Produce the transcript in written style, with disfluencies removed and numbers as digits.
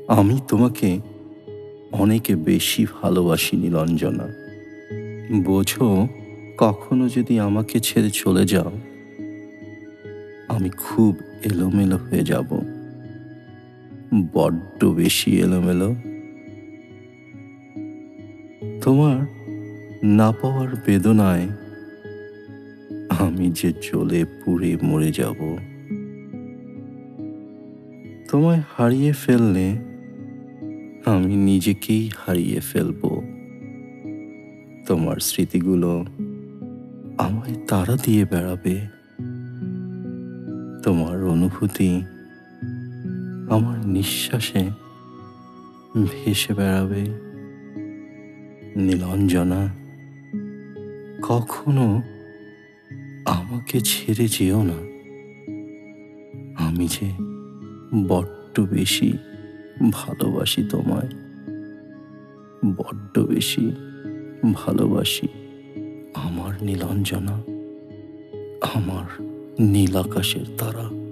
আমি তোমাকে অনেক বেশি ভালোবাসি নীলাঞ্জনা। বোঝো, কখনো যদি আমাকে ছেড়ে চলে যাও, আমি খুব এলোমেলো হয়ে যাব। বড্ড বেশি এলোমেলো। তোমার না পাওয়ার বেদনায় আমি যে জ্বলে পুড়ে মরে যাব। তোমায় হারিয়ে ফেললে আমি নিজেকেই হারিয়ে ফেলব। তোমার স্মৃতিগুলো আমায় তাড়া দিয়ে বেড়াবে। তোমার অনুভূতি আমার নিঃশ্বাসে ভেসে বেড়াবে। নীলাঞ্জনা, কখনো আমাকে ছেড়ে যেও না। আমি যে বড্ড বেশি ভালোবাসি তোমায়, বড্ড বেশি ভালোবাসি। আমার নীলাঞ্জনা, আমার নীল আকাশের তারা।